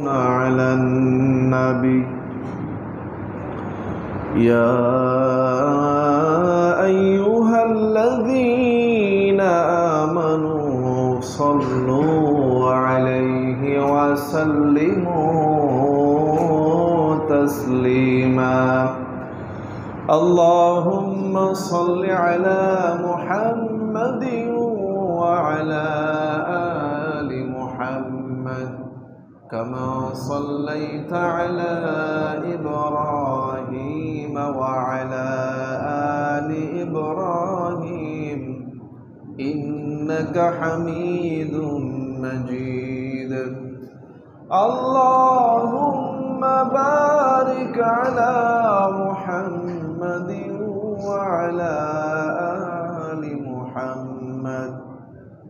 على النبي يا أيها الذين آمنوا صلوا عليه وسلموا تسليما اللهم صل على محمد وعلى آل محمد كما صليت على إبراهيم وعلى آل إبراهيم إنك حميد مجيد اللهم بارك على محمد وعلى آل محمد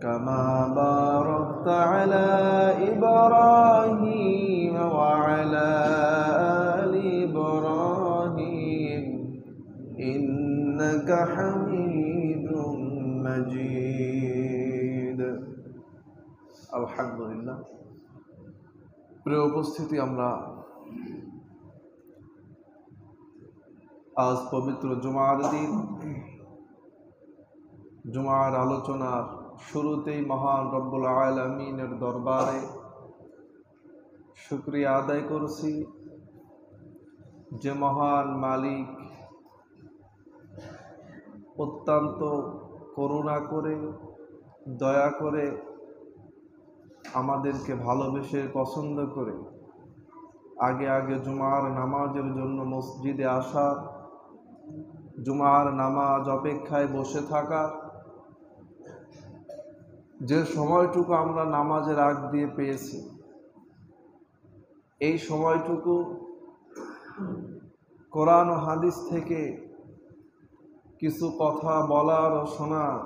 كما باركت على إبراهيم وعلى آل إبراهيم إنك حميد مجيد الحمد لله প্রিয় উপস্থিতি, আমরা আজ পবিত্র জুমার দিন জুমার আলোচনার শুরুতেই মহান রব্বুল আলামিনের দরবারে শুকরিয়া আদায় করছি যে মহান মালিক অত্যন্ত করুণা করে দয়া করে আমাদেরকে ভালোবেসে পছন্দ করে আগে আগে জুমার নামাজের জন্য মসজিদে আসা, জুমার নামাজ অপেক্ষায় বসে থাকা, যে সময়টুকু আমরা নামাজের আগ দিয়ে পেয়েছি এই সময়টুকু কোরআন ও হাদিস থেকে কিছু কথা বলার ও শোনার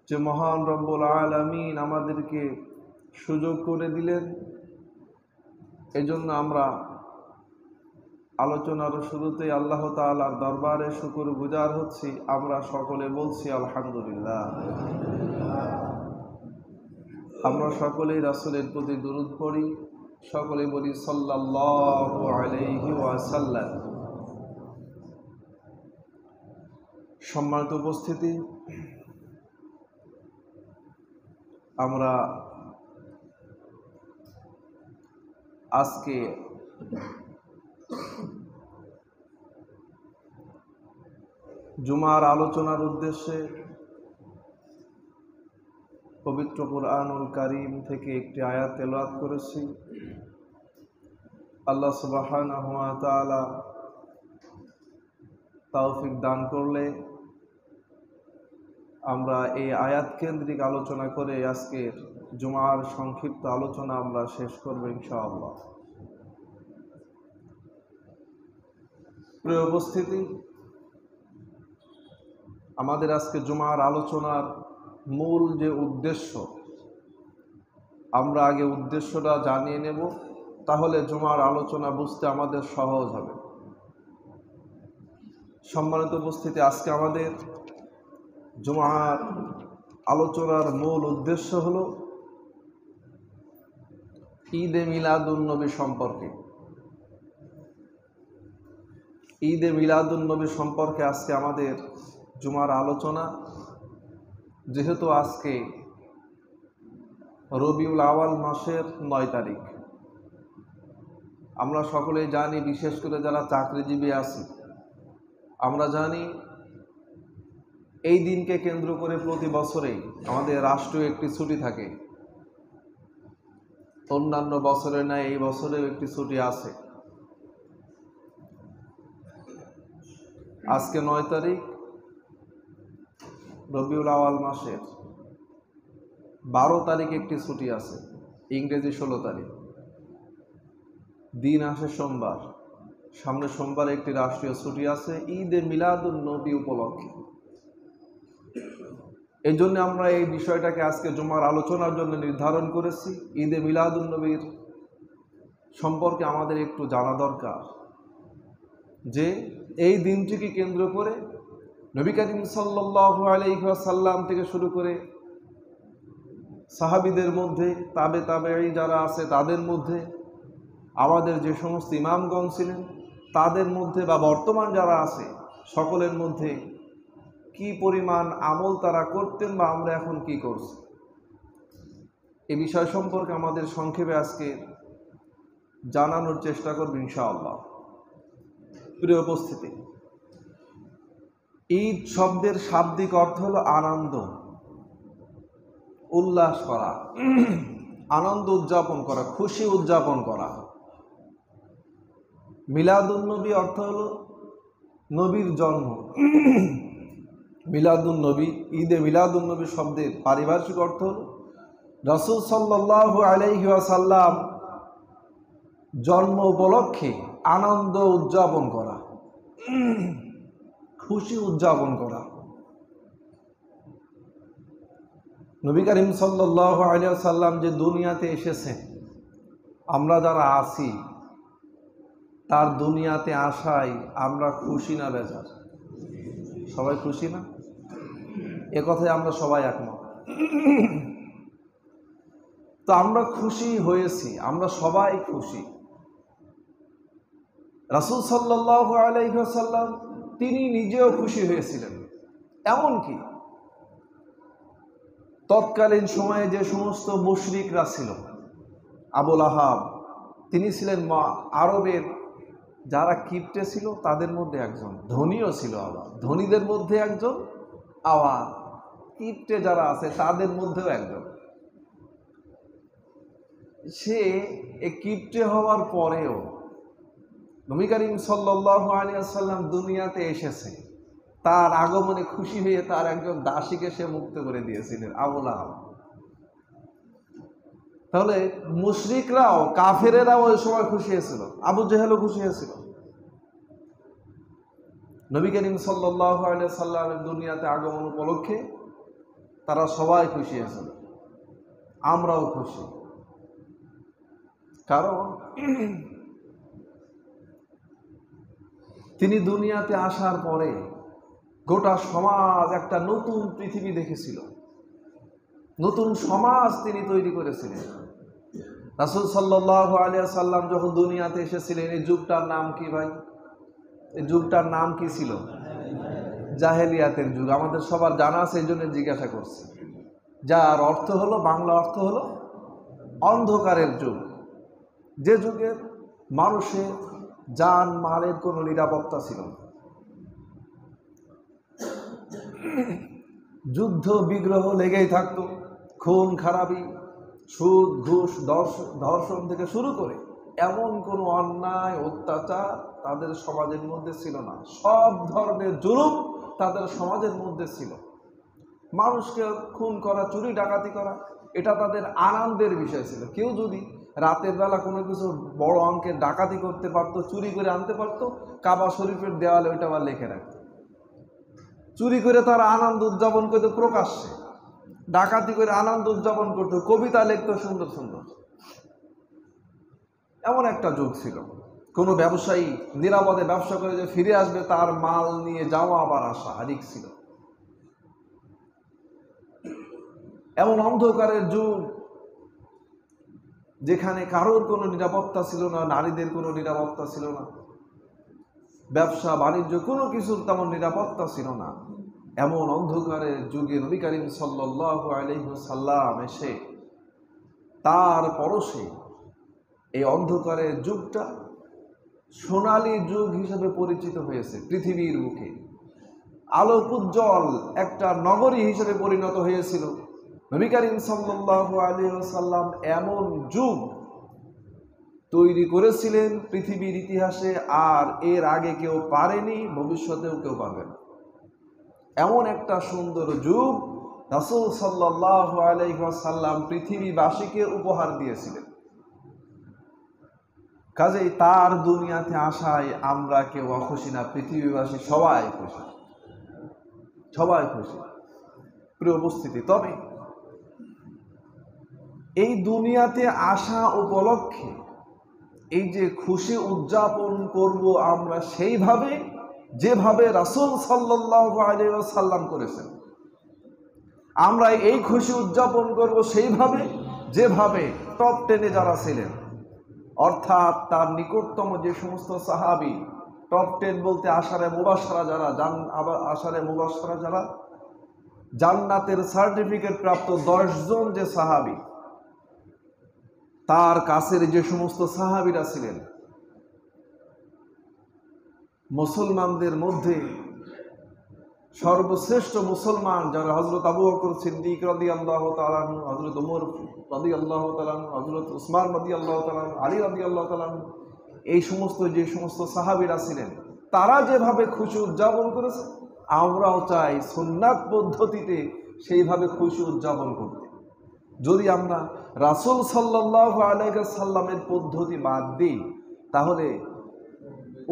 যে মহান রব্বুল আলামিন আমাদেরকে সুযোগ করে দিলেন, এজন্য আমরা আলোচনার শুরুতেই আল্লাহ তাআলার দরবারে শুকরগুজার হচ্ছি। আমরা সকলে বলছি আলহামদুলিল্লাহ। আমরা সকলেই রাসূলের প্রতি দুরূদ পড়ি, সকলে বলি সাল্লাল্লাহু আলাইহি ওয়াসাল্লাম। সম্মানিত উপস্থিতি, আমরা আজকে জুমার আলোচনার উদ্দেশ্যে পবিত্র কুরআনুল কারীম থেকে একটি আয়াত তেলাওয়াত করেছি। আল্লাহ সুবহানাহু ওয়া তাআলা তৌফিক দান করলে আমরা এই আয়াত কেন্দ্রিক আলোচনা করে আজকের জুমার সংক্ষিপ্ত আলোচনা আমরা শেষ করব ইনশাআল্লাহ। প্রিয় উপস্থিতি, আমাদের আজকে জুমার আলোচনার মূল যে উদ্দেশ্য, আমরা আগে উদ্দেশ্যটা জানিয়ে নেব, তাহলে জুমার আলোচনা বুঝতে আমাদের সহজ হবে। সম্মানিত উপস্থিতি, আজকে আমাদের জুমার আলোচনার মূল উদ্দেশ্য হলো ঈদে মিলাদুন নবী সম্পর্কে। ঈদে মিলাদুন নবী সম্পর্কে আজকে আমাদের জুমার আলোচনা। যেহেতু আজকে রবিউল আওয়াল মাসের 9 তারিখ, আমরা সকলেই জানি, বিশেষ করে যারা চাকরিজীবী আছি আমরা জানি এই দিনকে কেন্দ্র করে প্রতি বছরেই আমাদের রাষ্ট্রীয় একটি ছুটি থাকে। অন্যান্য বছরে না, এই বছরেও একটি ছুটি আছে। আজকে 9 তারিখ রবিউল আওয়াল মাসের, 12 তারিখ একটি ছুটি আছে, ইংরেজি 16 তারিখ। দিন আসে সোমবার, সামনে সোমবার একটি রাষ্ট্রীয় ছুটি আছে ঈদে মিলাদুন নবী উপলক্ষে। এই জন্য আমরা এই বিষয়টাকে আজকে জুমার আলোচনার জন্য নির্ধারণ করেছি। ঈদে মিলাদুন নবীর সম্পর্কে আমাদের একটু জানা দরকার যে এই দিনটিকে কেন্দ্র করে নবী করিম সাল্লাল্লাহু আলাইহি ওয়াসাল্লাম থেকে শুরু করে সাহাবীদের মধ্যে, তাবেঈ যারা আছে তাদের মধ্যে, আমাদের যে সমস্ত ইমামগণ ছিলেন তাদের মধ্যে, বা বর্তমান যারা আছে সকলের মধ্যে কি পরিমাণ আমল তারা করতেন বা আমরা এখন কি করছি, এই বিষয় সম্পর্কে আমাদের সংক্ষেপে আজকে জানানোর চেষ্টা করব ইনশাআল্লাহ। প্রিয় উপস্থিতি, ঈদ শব্দের শাব্দিক অর্থ হলো আনন্দ, উল্লাস করা, আনন্দ উদযাপন করা, খুশি উদযাপন করা। মিলাদুন নবী অর্থ হলো নবীর জন্ম। মিলাদুন নবী, ঈদে মিলাদুন নবী শব্দের পারিভাষিক অর্থ হলো রাসূল সাল্লাল্লাহু আলাইহি ওয়াসাল্লাম জন্ম উপলক্ষে আনন্দ উদযাপন করা, খুশি উদযাপন করা। নবী করিম সাল্লাল্লাহু আলাইহি ওয়াসাল্লাম যে দুনিয়াতে এসেছেন, আমরা যারা আছি তার দুনিয়াতে আসায় আমরা খুশি না বেজার? সবাই খুশি না? এ কথায় আমরা সবাই একমত। তো আমরা খুশি হয়েছি, আমরা সবাই খুশি। রাসূল সাল্লাল্লাহু আলাইহি ওয়াসাল্লাম তিনি নিজেও খুশি হয়েছিলেন। এমনকি তৎকালীন সময়ে যে সমস্ত মুশরিকরা ছিল, আবুল আহাব, তিনি ছিলেন আরবের যারা কিপ্টে ছিল তাদের মধ্যে একজন, ধনীও ছিল, আবার ধনীদের মধ্যে একজন, আবার কিপ্টে যারা আছে তাদের মধ্যেও একজন। সে এই কিপ্টে হওয়ার পরেও নবী করিম সাল্লাল্লাহু আলাইহি ওয়াসাল্লাম দুনিয়াতে এসেছে, তার আগমনে খুশি হয়ে তার একজন দাসীকে সে মুক্ত করে দিয়েছিলেন, আবুল আহাব। তাহলে মুশরিকরাও, কাফেরেরাও ওই সময় খুশি হয়েছিল, আবু জেহেলও খুশি হয়েছিল। নবী করিম সাল্লাল্লাহু আলাইহি ওয়াসাল্লামের দুনিয়াতে আগমন উপলক্ষে তারা সবাই খুশি হয়েছিল, আমরাও খুশি। কারণ তিনি দুনিয়াতে আসার পরে গোটা সমাজ একটা নতুন পৃথিবী দেখেছিল, নতুন সমাজ তিনি তৈরি করেছিলেন। রাসূল সাল্লাল্লাহু আলাইহি ওয়াসাল্লাম যখন দুনিয়াতে এসেছিলেন, এই যুগটার নাম কি ভাই? এই যুগটার নাম কি ছিল? জাহেলিয়াতের যুগ। আমাদের সবার জানা আছে, এই জন্য জিজ্ঞাসা করছি। যার অর্থ হলো, বাংলা অর্থ হলো অন্ধকারের যুগ, যে যুগে মানুষের জান মালের কোনো নিরাপত্তা ছিল না। যুদ্ধ বিগ্রহ লেগেই থাকতো, খুন খারাপি, সুদ ঘুষ ধর্ষণ থেকে শুরু করে এমন কোনো অন্যায় অত্যাচার তাদের সমাজের মধ্যে ছিল না। সব ধরনের জুলুম তাদের সমাজের মধ্যে ছিল। মানুষকে খুন করা, চুরি ডাকাতি করা, এটা তাদের আনন্দের বিষয় ছিল। কেউ যদি রাতের বেলা কোনো কিছু বড় অঙ্কের ডাকাতি করতে পারতো, চুরি করে আনতে পারতো, কাবা শরীফের দেওয়ালে ওইটা আবার লিখে রাখতো। চুরি করে তারা আনন্দ উদযাপন করতো প্রকাশ্যে, ডাকাতি করে আনন্দ উদযাপন করতো, কবিতা লিখতো সুন্দর সুন্দর। এমন একটা যুগ ছিল। কোনো ব্যবসায়ী নিরাপদে ব্যবসা করে যে ফিরে আসবে, তার মাল নিয়ে যাওয়া আবার আসা রিস্ক ছিল। এমন অন্ধকারের যুগ যেখানে কারোর কোনো নিরাপত্তা ছিল না, নারীদের কোনো নিরাপত্তা ছিল না, ব্যবসা বাণিজ্য কোনো কিছুর তেমন নিরাপত্তা ছিল না। এমন অন্ধকারের যুগে নবী করিম সাল্লাল্লাহু আলাইহি ওয়াসাল্লাম এসে তার পরশে এই অন্ধকারের যুগটা সোনালী যুগ হিসেবে পরিচিত হয়েছে। পৃথিবীর বুকে আলোকোজ্জ্বল একটা নগরী হিসেবে পরিণত হয়েছিল। নবী করিম সাল্লাল্লাহু আলাইহি ওয়াসাল্লাম এমন যুগ তৈরি করেছিলেন পৃথিবীর ইতিহাসে, আর এর আগে কেউ পারেনি, ভবিষ্যতেও কেউ পারবে না। এমন একটা সুন্দর যুগ রাসূল সাল্লাল্লাহু আলাইহি ওয়াসাল্লাম পৃথিবীবাসীকে উপহার দিয়েছিলেন। কাজেই তার দুনিয়াতে আসায় আমরা কেউ অখুশি না, পৃথিবীবাসী সবাই খুশি, সবাই খুশি। প্রিয় উপস্থিতি, তবে এই দুনিয়াতে আসা উপলক্ষে এই যে খুশি উদযাপন করব আমরা সেইভাবে যেভাবে রাসূল সাল্লাল্লাহু আলাইহি ওয়াসাল্লাম করেছেন। আমরা এই খুশি উদযাপন করব সেইভাবে যেভাবে টপ 10-এ যারা ছিলেন, অর্থাৎ তার নিকটতম যে সমস্ত সাহাবী, টপ 10 বলতে আশারে মুবাশশারা যারা, আশারে মুবাশশারা যারা জান্নাতের সার্টিফিকেট প্রাপ্ত 10 জন যে সাহাবী, তার কাছের যে সমস্ত সাহাবীরা ছিলেন, মুসলমানদের মধ্যে সর্বশ্রেষ্ঠ মুসলমান যারা হযরত আবু বকর সিদ্দিক রাদিয়াল্লাহু তাআলা আনহু, হযরত ওমর রাদিয়াল্লাহু তাআলা আনহু, হযরত উসমান রাদিয়াল্লাহু তাআলা আনহু, আলী রাদিয়াল্লাহু তাআলা আনহু, এই যে সমস্ত সাহাবীরা ছিলেন, তারা যেভাবে খুশি উদযাপন করেছে, আমরাও চাই সুন্নাত পদ্ধতিতে সেইভাবে খুশি উদযাপন করতে। যদি আমরা রাসূল সাল্লাল্লাহু আলাইহি ওয়াসাল্লামের পদ্ধতি বাদ দিই, তাহলে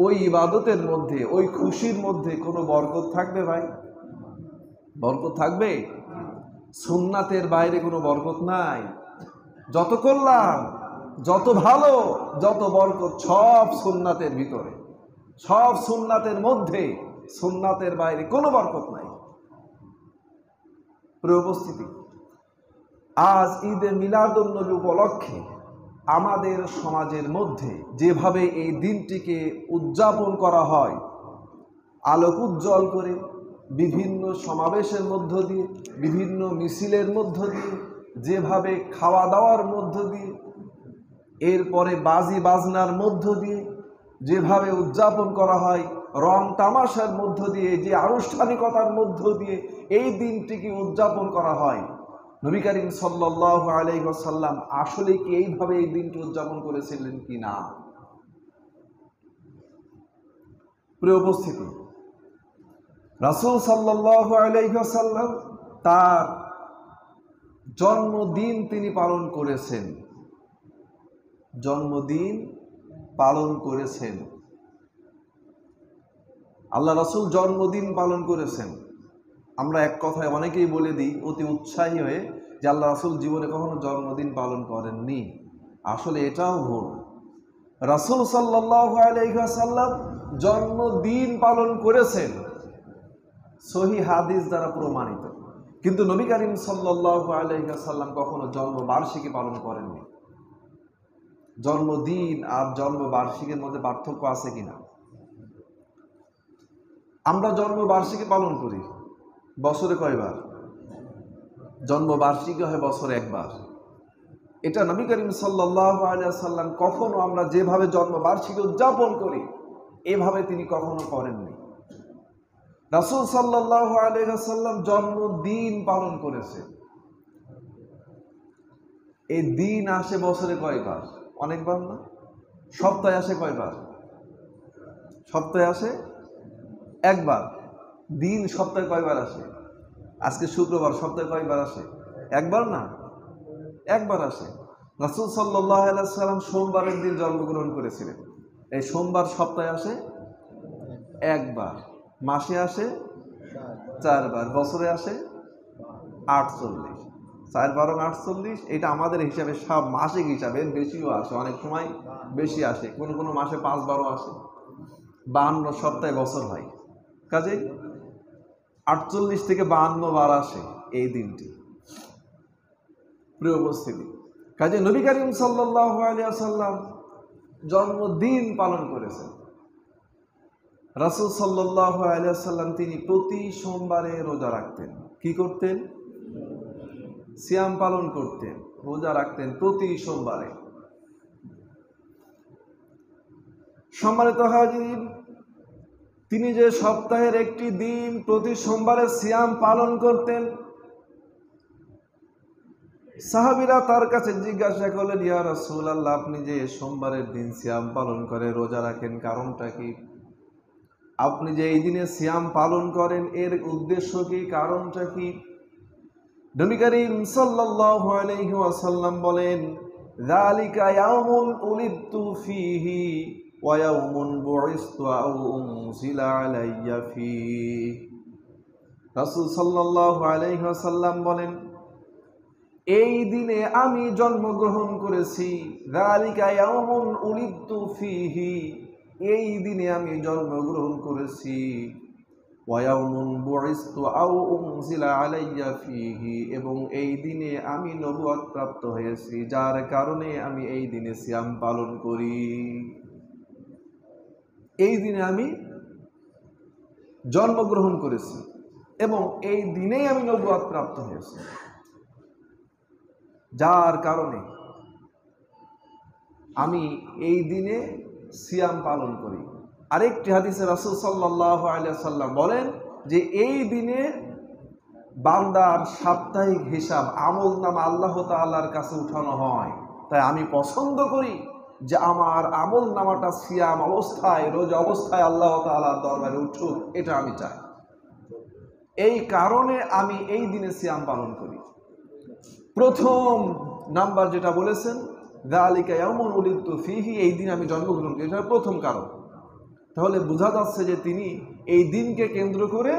ওই ইবাদতের মধ্যে, ওই খুশির মধ্যে কোনো বরকত থাকবে ভাই? বরকত থাকবে? সুন্নাতের বাইরে কোনো বরকত নাই। যত কল্যাণ, যত ভালো, যত বরকত সব সুন্নাতের ভিতরে, সব সুন্নাতের মধ্যে, সুন্নাতের বাইরে কোনো বরকত নাই। প্রিয় উপস্থিতি, আজ ঈদে মিলাদুন নবী উপলক্ষে আমাদের সমাজের মধ্যে যেভাবে এই দিনটিকে উদযাপন করা হয়, আলোক উজ্জ্বল করে, বিভিন্ন সমাবেশের মধ্য দিয়ে, বিভিন্ন মিছিলের মধ্য দিয়ে, যেভাবে খাওয়া দাওয়ার মধ্য দিয়ে, এরপরে বাজি বাজনার মধ্য দিয়ে যেভাবে উদযাপন করা হয়, রং তামাশার মধ্য দিয়ে, যে আনুষ্ঠানিকতার মধ্য দিয়ে এই দিনটিকে উদযাপন করা হয়, নবী করিম সাল্লাল্লাহু আলাইহি ওয়াসাল্লাম আসলে কি এইভাবে এই দিনটি উদযাপন করেছিলেন কি না? প্রিয় উপস্থিতি, রাসূল সাল্লাল্লাহু আলাইহি ওয়াসাল্লাম তার জন্মদিন তিনি পালন করেছেন, জন্মদিন পালন করেছেন। আল্লাহ রাসূল জন্মদিন পালন করেছেন। আমরা এক কথায় অনেকেই বলে দিই অতি উৎসাহী হয়ে যে আল্লাহ রাসূল জীবনে কখনো জন্মদিন পালন করেননি। আসলে এটাও ভুল। রাসূল সাল্লাল্লাহু আলাইহি ওয়াসাল্লাম জন্মদিন পালন করেছেন, সহিহ হাদিস দ্বারা প্রমাণিত। কিন্তু নবী করিম সাল্লাল্লাহু আলাইহি ওয়াসাল্লাম কখনো জন্মবার্ষিকী পালন করেননি। জন্মদিন আর জন্মবার্ষিকীর মধ্যে পার্থক্য আছে কিনা? আমরা জন্মবার্ষিকী পালন করি বছরে কয়বার? জন্মবার্ষিকী হয় বছরে একবার। এটা নবী করিম সাল্লাল্লাহু আলাইহি ওয়াসাল্লাম কখনো আমরা যেভাবে জন্মবার্ষিকী উদযাপন করি এভাবে তিনি কখনো করেননি। রাসূল সাল্লাল্লাহু আলাইহি ওয়াসাল্লাম জন্মদিন পালন করেছে। এই দিন আসে বছরে কয়বার? অনেকবার না? সপ্তাহে আসে কয়বার? সপ্তাহে আসে একবার। দিন সপ্তাহে কয়বার আসে? আজকে শুক্রবার, সপ্তাহে কয়বার আসে? একবার না, একবার আসে। রাসূল সাল্লাল্লাহু আলাইহি ওয়াসাল্লাম সোমবারের দিন জন্মগ্রহণ করেছিলেন। এই সোমবার সপ্তাহে আসে একবার, মাসে আসে 4 বার, বছরে আসে 48। 4 × 48, এটা আমাদের হিসাবে সব মাসিক হিসাবে বেশিও আসে, অনেক সময় বেশি আসে, কোনো কোনো মাসে 5 বারও আসে। 52 সপ্তাহে বছর হয়, কাজেই 48 থেকে 52 বার আসে এই দিনটি। প্রিয় উপস্থিতি, কাজে নবী করিম সাল্লাল্লাহু আলাইহি ওয়াসাল্লাম জন্মদিন পালন করেছেন। রাসূল সাল্লাল্লাহু আলাইহি ওয়াসাল্লাম তিনি প্রতি সোমবারে রোজা রাখতেন। কি করতেন? সিয়াম পালন করতেন, রোজা রাখতেন প্রতি সোমবারে। সম্মানিত হাজির, তিনি যে সপ্তাহের একটি দিন প্রতি সোমবারে সিয়াম পালন করতেন, সাহাবীরা তার কাছে জিজ্ঞাসা করলেন, ইয়া রাসূলুল্লাহ, আপনি যে সোমবারের দিন সিয়াম পালন করে রোজা রাখেন, কারণটা কি? আপনি যে এই দিনে সিয়াম পালন করেন এর উদ্দেশ্য কি, কারণটা কি? নবী করিম সাল্লাল্লাহু আলাইহি ওয়াসাল্লাম বলেন, যালিকা ইয়াউমুন উলিদতু ফীহি ওয়া ইয়াউমুন বুইসতু আও উনজিলা আলাইয়া ফীহি। রাসূল সাল্লাল্লাহু আলাইহি ওয়াসাল্লাম বলেন, এই দিনে আমি জন্মগ্রহণ করেছি। যালিকা ইয়াউমুন উলিদতু ফীহি, এই দিনে আমি জন্মগ্রহণ করেছি। ওয়ায়াউমুন বুইসতু আও উনজিলা আলাইয়া ফীহি, এবং এই দিনে আমি নবুয়ত প্রাপ্ত হয়েছি, যার কারণে আমি এই দিনে সিয়াম পালন করি। এই দিনে আমি জন্মগ্রহণ করেছি এবং এই দিনেই আমি নবুয়ত প্রাপ্ত হয়েছি, যার কারণে আমি এই দিনে সিয়াম পালন করি। আরেকটি হাদিসে রাসূল সাল্লাল্লাহু আলাইহি ওয়াসাল্লাম বলেন যে এই দিনে বান্দার সাপ্তাহিক হিসাব আমলনামা আল্লাহ তাআলার কাছে উঠানো হয়। তাই আমি পছন্দ করি যে আমার আমলনামাটা সিয়াম অবস্থায়, রোজা অবস্থায় আল্লাহ তাআলার দরবারে উঠুক, এটা আমি চাই। এই কারণে আমি এই দিনে সিয়াম পালন করি। প্রথম নাম্বার যেটা বলেছেন, যালিকা ইয়াউমুন উলিদতু ফীহি, এই দিন আমি জন্মগ্রহণ করি, এটা প্রথম কারণ। তাহলে বোঝা যাচ্ছে যে তিনি এই দিনকে কেন্দ্র করে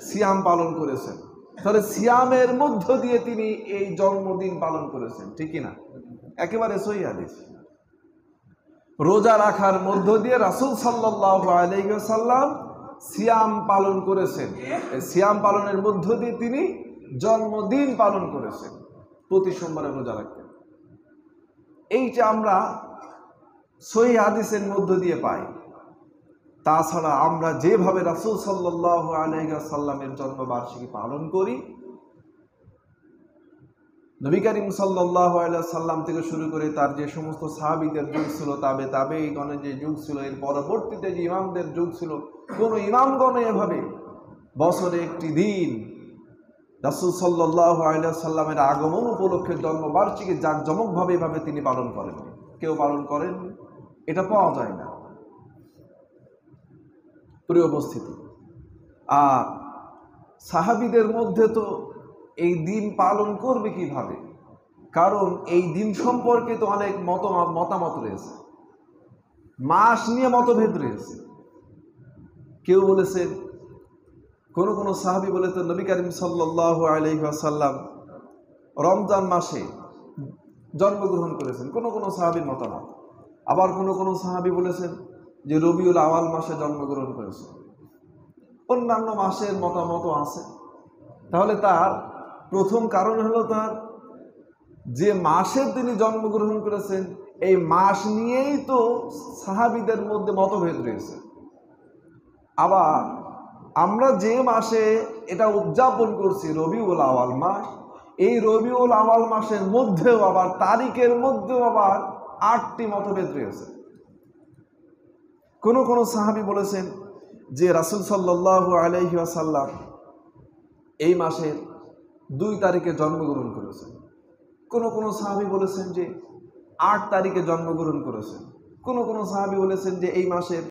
সিয়াম পালন করেছেন। তাহলে সিয়ামের মধ্য দিয়ে তিনি এই জন্মদিন পালন করেছেন, ঠিক না? একেবারে সহিহ হাদিস। রোজা রাখার মধ্য দিয়ে রাসূল সাল্লাল্লাহু আলাইহি ওয়াসাল্লাম সিয়াম পালন করেছেন। এই সিয়াম পালনের মধ্য দিয়ে তিনি জন্মদিন পালন করেছেন, প্রতি সোমবারে রোজা রাখতেন। এইটা আমরা সহিহ হাদিসের মধ্য দিয়ে পাই। তাছাড়া আমরা যেভাবে রাসূল সাল্লাল্লাহু আলাইহি ওয়াসাল্লামের জন্মবার্ষিকী পালন করি, নবী করিম সাল্লাল্লাহু আলাইহি ওয়াসাল্লাম থেকে শুরু করে তার যে সমস্ত সাহাবীদের যুগ ছিল, তাবেঈগণের যে যুগ ছিল, এর পরবর্তীতে যে ইমামদের যুগ ছিল, কোন ইমামগণ এভাবে বছরে একটি দিন রাসূল সাল্লাল্লাহু আলাইহি ওয়াসাল্লামের আগমন উপলক্ষে জন্মবার্ষিকী জাঁকজমকভাবে এভাবে তিনি পালন করেন, কেউ পালন করেন, এটা পাওয়া যায় না। প্রিয় উপস্থিতি, আর সাহাবীদের মধ্যে তো এই দিন পালন করবে কিভাবে, কারণ এই দিন সম্পর্কে তো অনেক মতামত রয়েছে, মাস নিয়ে মতভেদ রয়েছে। কেউ বলেছেন, কোন সাহাবী বলেছেন নবী করিম সাল্লাল্লাহু আলাইহি ওয়াসাল্লাম রমজান মাসে জন্মগ্রহণ করেছেন, কোন সাহাবীর মতামত। আবার কোন সাহাবী বলেছেন যে রবিউল আওয়াল মাসে জন্মগ্রহণ করেছেন। অন্যান্য মাসের মতামতও আছে। তাহলে তার প্রথম কারণ হলো তার যে মাসে তিনি জন্মগ্রহণ করেছেন, এই মাস নিয়েই তো সাহাবীদের মধ্যে মতভেদ রয়েছে। আবার আমরা যে মাসে এটা উদযাপন করছি, রবিউল আওয়াল মাস, এই রবিউল আওয়াল মাসের মধ্যেও আবার তারিখের মধ্যেও আবার 8টি মতভেদ রয়েছে। কোন সাহাবী বলেছেন যে রাসূল সাল্লাল্লাহু আলাইহি ওয়াসাল্লাম এই মাসের 2 তারিখে জন্মগ্রহণ করেছেন। কোন সাহাবী বলেছেন যে 8 তারিখে জন্মগ্রহণ করেছেন। কোন সাহাবী বলেছেন যে এই মাসের